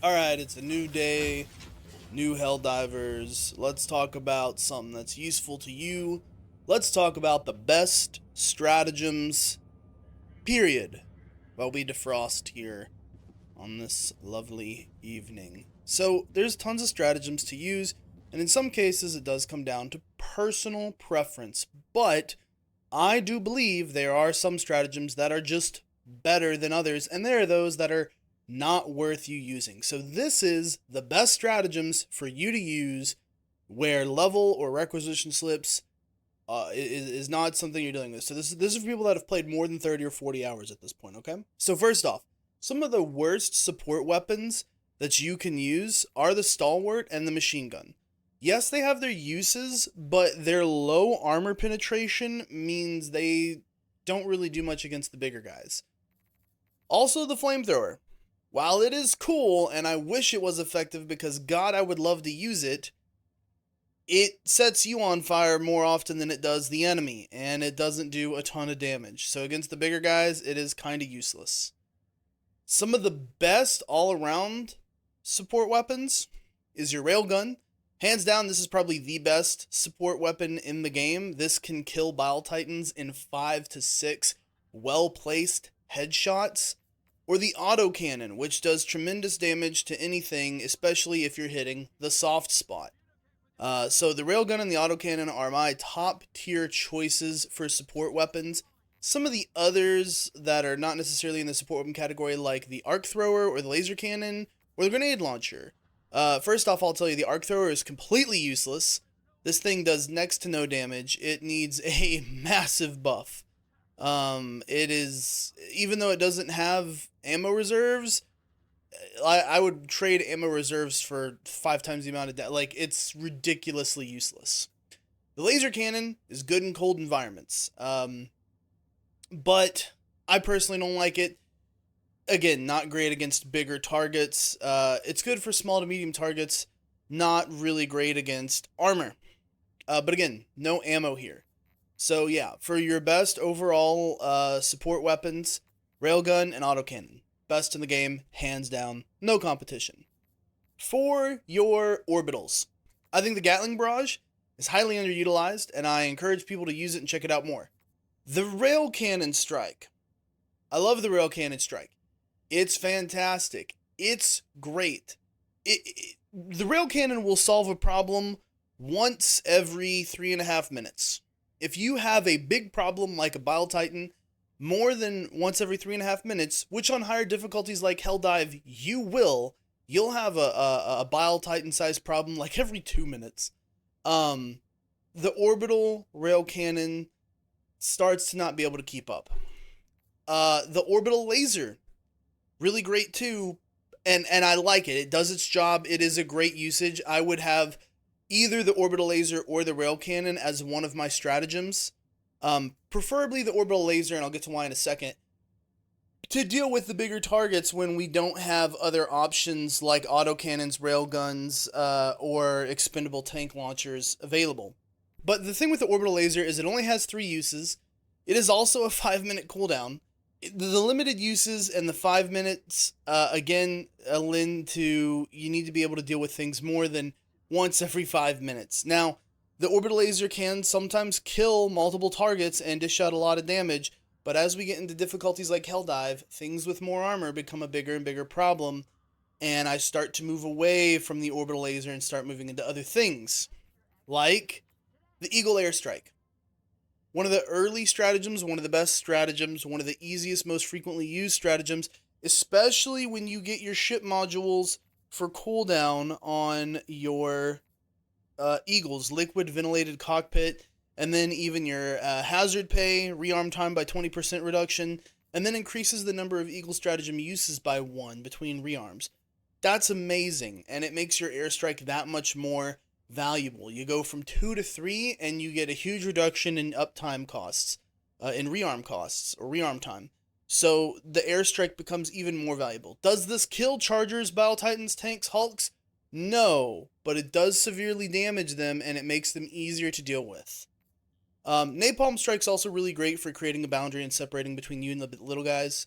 Alright, it's a new day, new Helldivers. Let's talk about something that's useful to you. Let's talk about the best stratagems, period, while we defrost here on this lovely evening. So, there's tons of stratagems to use, and in some cases it does come down to personal preference, but I do believe there are some stratagems that are just better than others, and there are those that are not worth you using. So this is the best stratagems for you to use where level or requisition slips is not something you're dealing with. So this is for people that have played more than 30 or 40 hours at this point, okay? So first off, some of the worst support weapons that you can use are the stalwart and the machine gun. Yes, they have their uses, but their low armor penetration means they don't really do much against the bigger guys. Also, the flamethrower. While it is cool, and I wish it was effective because God, I would love to use it, it sets you on fire more often than it does the enemy, and it doesn't do a ton of damage. So against the bigger guys, it is kind of useless. Some of the best all-around support weapons is your railgun. Hands down, this is probably the best support weapon in the game. This can kill Bile Titans in 5 to 6 well-placed headshots. Or the autocannon, which does tremendous damage to anything, especially if you're hitting the soft spot. So the railgun and the autocannon are my top tier choices for support weapons. Some of the others that are not necessarily in the support weapon category, like the arc thrower or the laser cannon or the grenade launcher. First off, I'll tell you the arc thrower is completely useless. This thing does next to no damage. It needs a massive buff. It is, even though it doesn't have ammo reserves, I would trade ammo reserves for 5 times the amount of like, it's ridiculously useless. The laser cannon is good in cold environments, but I personally don't like it. Again, not great against bigger targets. It's good for small to medium targets, not really great against armor. But again, no ammo here. So yeah, for your best overall support weapons, railgun and autocannon. Best in the game, hands down, no competition. For your orbitals, I think the Gatling Barrage is highly underutilized, and I encourage people to use it and check it out more. The Rail Cannon Strike. I love the Rail Cannon Strike. It's fantastic. It's great. The Rail Cannon will solve a problem once every 3.5 minutes. If you have a big problem like a Bile Titan, more than once every 3.5 minutes, which on higher difficulties like Helldive you'll have a Bile Titan sized problem like every 2 minutes. The orbital rail cannon starts to not be able to keep up. The orbital laser, really great too, and I like it. It does its job. It is a great usage. I would have either the orbital laser or the rail cannon as one of my stratagems. Preferably the orbital laser, and I'll get to why in a second, to deal with the bigger targets when we don't have other options like autocannons, railguns, or expendable tank launchers available. But the thing with the orbital laser is it only has 3 uses. It is also a 5-minute cooldown. The limited uses and the 5 minutes, again, lend to you need to be able to deal with things more than once every 5 minutes. Now, the orbital laser can sometimes kill multiple targets and dish out a lot of damage, but as we get into difficulties like Helldive, things with more armor become a bigger and bigger problem, and I start to move away from the orbital laser and start moving into other things, like the Eagle Airstrike. One of the early stratagems, one of the best stratagems, one of the easiest, most frequently used stratagems, especially when you get your ship modules for cooldown on your Eagles, liquid ventilated cockpit, and then even your hazard pay, rearm time by 20% reduction, and then increases the number of Eagle stratagem uses by 1 between rearms. That's amazing, and it makes your airstrike that much more valuable. You go from 2 to 3, and you get a huge reduction in uptime costs, in rearm costs, or rearm time. So the airstrike becomes even more valuable. Does this kill Chargers, Bile Titans, Tanks, Hulks? No, but it does severely damage them, and it makes them easier to deal with. Napalm Strike's also really great for creating a boundary and separating between you and the little guys.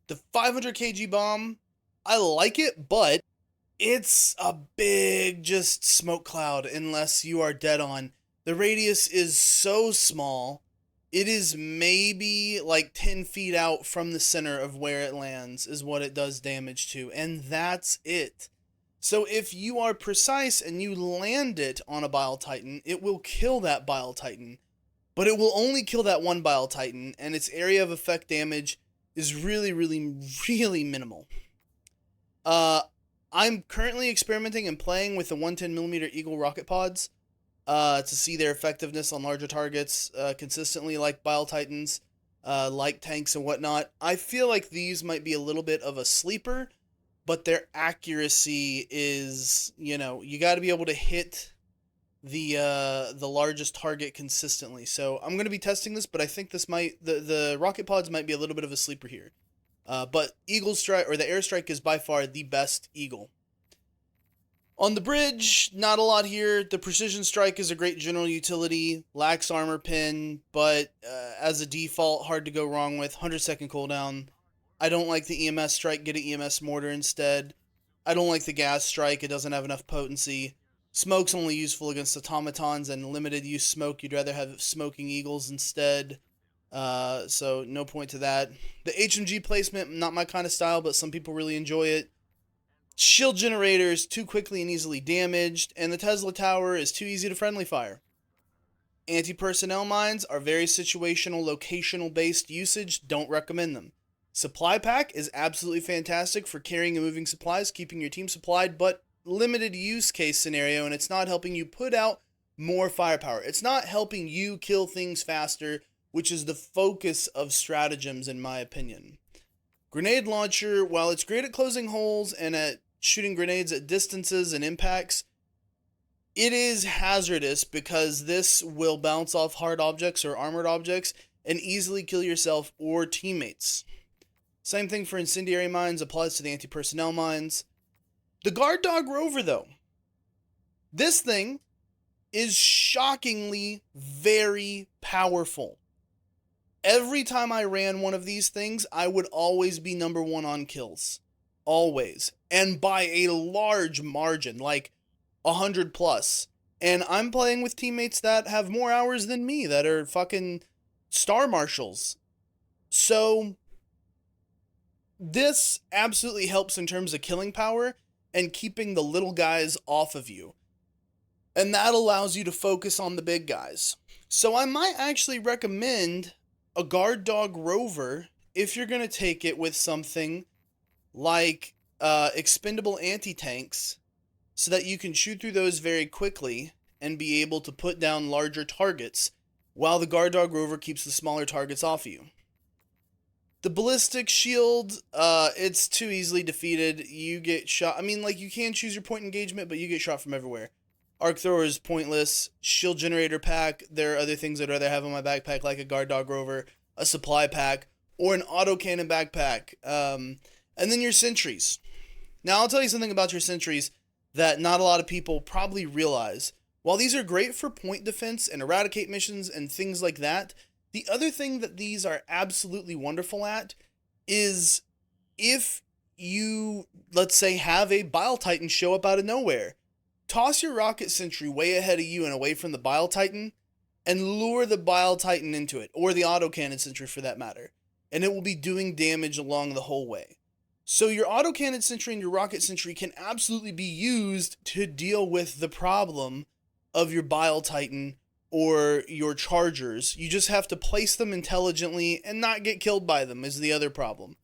The 500 kg bomb, I like it, but It's a big just smoke cloud unless you are dead on. The radius is so small. It is maybe like 10 feet out from the center of where it lands, is what it does damage to, and that's it. So if you are precise and you land it on a Bile Titan, it will kill that Bile Titan, but it will only kill that one Bile Titan, and its area of effect damage is really, really, really minimal. Uh, I'm currently experimenting and playing with the 110mm Eagle rocket pods to see their effectiveness on larger targets consistently, like Bile Titans, like tanks and whatnot. I feel like these might be a little bit of a sleeper, but their accuracy is, you got to be able to hit the largest target consistently. So I'm going to be testing this, but I think the rocket pods might be a little bit of a sleeper here. But Eagle Strike, or the Airstrike, is by far the best Eagle. On the bridge, not a lot here. The Precision Strike is a great general utility, lacks armor pin, but as a default, hard to go wrong with. 100-second cooldown. I don't like the EMS Strike, get an EMS Mortar instead. I don't like the Gas Strike, it doesn't have enough potency. Smoke's only useful against automatons and limited use smoke. You'd rather have smoking eagles instead. So no point to that. The HMG placement, not my kind of style, but some people really enjoy it. Shield generator is too quickly and easily damaged, and the Tesla Tower is too easy to friendly fire. Anti-personnel mines are very situational, locational based usage, don't recommend them. Supply pack is absolutely fantastic for carrying and moving supplies, keeping your team supplied, but limited use case scenario, and it's not helping you put out more firepower. It's not helping you kill things faster, which is the focus of stratagems in my opinion. Grenade launcher, while it's great at closing holes and at shooting grenades at distances and impacts, it is hazardous because this will bounce off hard objects or armored objects and easily kill yourself or teammates. Same thing for incendiary mines, applies to the anti-personnel mines. The Guard Dog Rover, though, this thing is shockingly very powerful. Every time I ran one of these things, I would always be number one on kills. Always. And by a large margin, like 100 plus. And I'm playing with teammates that have more hours than me, that are fucking star marshals. So this absolutely helps in terms of killing power and keeping the little guys off of you. And that allows you to focus on the big guys. So I might actually recommend a Guard Dog Rover if you're going to take it with something like expendable anti-tanks, so that you can shoot through those very quickly and be able to put down larger targets while the Guard Dog Rover keeps the smaller targets off you. The ballistic shield, it's too easily defeated. You get shot. I mean, like, you can choose your point engagement, but you get shot from everywhere. Arc thrower is pointless. Shield generator pack, there are other things I'd rather have in my backpack, like a Guard Dog Rover, a supply pack, or an autocannon backpack. And then your sentries. Now, I'll tell you something about your sentries that not a lot of people probably realize. While these are great for point defense and eradicate missions and things like that, the other thing that these are absolutely wonderful at is if you, let's say, have a Bile Titan show up out of nowhere, toss your rocket sentry way ahead of you and away from the Bile Titan and lure the Bile Titan into it, or the autocannon sentry for that matter, and it will be doing damage along the whole way. So your autocannon sentry and your rocket sentry can absolutely be used to deal with the problem of your Bile Titan or your chargers. You just have to place them intelligently and not get killed by them is the other problem.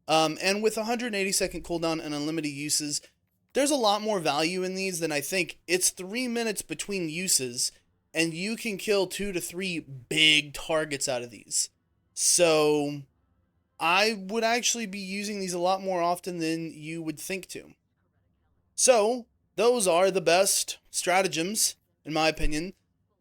And with 180-second cooldown and unlimited uses, there's a lot more value in these than I think. It's 3 minutes between uses, and you can kill 2 to 3 big targets out of these. So I would actually be using these a lot more often than you would think to. So those are the best stratagems, in my opinion,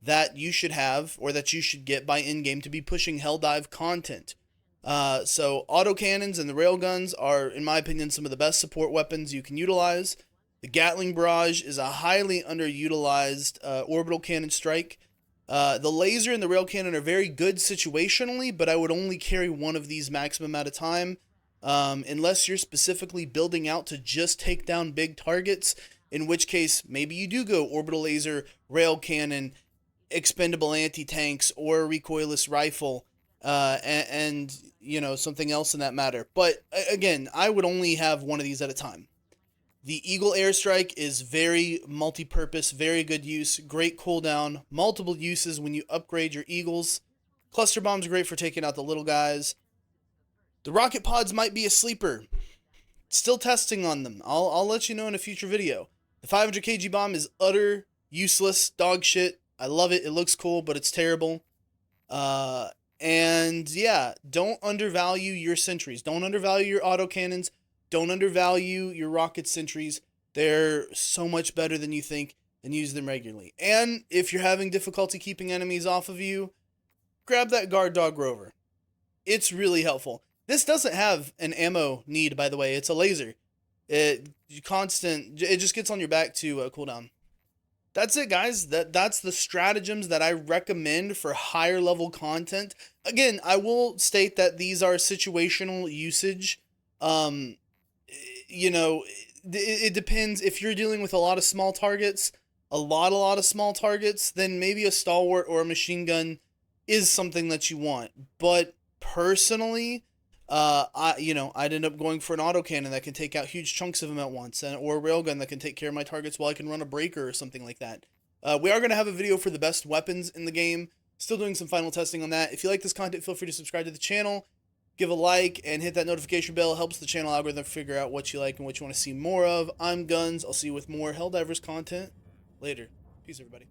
that you should have or that you should get by in-game to be pushing Helldive content. So autocannons and the railguns are, in my opinion, some of the best support weapons you can utilize. The Gatling Barrage is a highly underutilized orbital cannon strike. The laser and the rail cannon are very good situationally, but I would only carry one of these maximum at a time. unless you're specifically building out to just take down big targets, in which case maybe you do go orbital laser, rail cannon, expendable anti-tanks, or a recoilless rifle, and you know, something else in that matter. But again, I would only have one of these at a time. The Eagle Airstrike is very multi-purpose, very good use, great cooldown, multiple uses when you upgrade your Eagles. Cluster Bombs are great for taking out the little guys. The rocket pods might be a sleeper. Still testing on them. I'll let you know in a future video. The 500 kg bomb is utter useless dog shit. I love it. It looks cool, but it's terrible. And yeah, don't undervalue your sentries. Don't undervalue your autocannons. Don't undervalue your rocket sentries. They're so much better than you think, and use them regularly. And if you're having difficulty keeping enemies off of you, grab that guard dog rover. It's really helpful. This doesn't have an ammo need, by the way. It's a laser. It just gets on your back to cooldown. That's it, guys. That's the stratagems that I recommend for higher level content. Again, I will state that these are situational usage. You know, it depends. If you're dealing with a lot of small targets, a lot of small targets, then maybe a stalwart or a machine gun is something that you want. But personally, I'd end up going for an autocannon that can take out huge chunks of them at once, or a railgun that can take care of my targets while I can run a breaker or something like that. We are going to have a video for the best weapons in the game. Still doing some final testing on that. If you like this content, feel free to subscribe to the channel, give a like, and hit that notification bell. It helps the channel algorithm figure out what you like and what you want to see more of. I'm Guns. I'll see you with more Helldivers content later. Peace, everybody.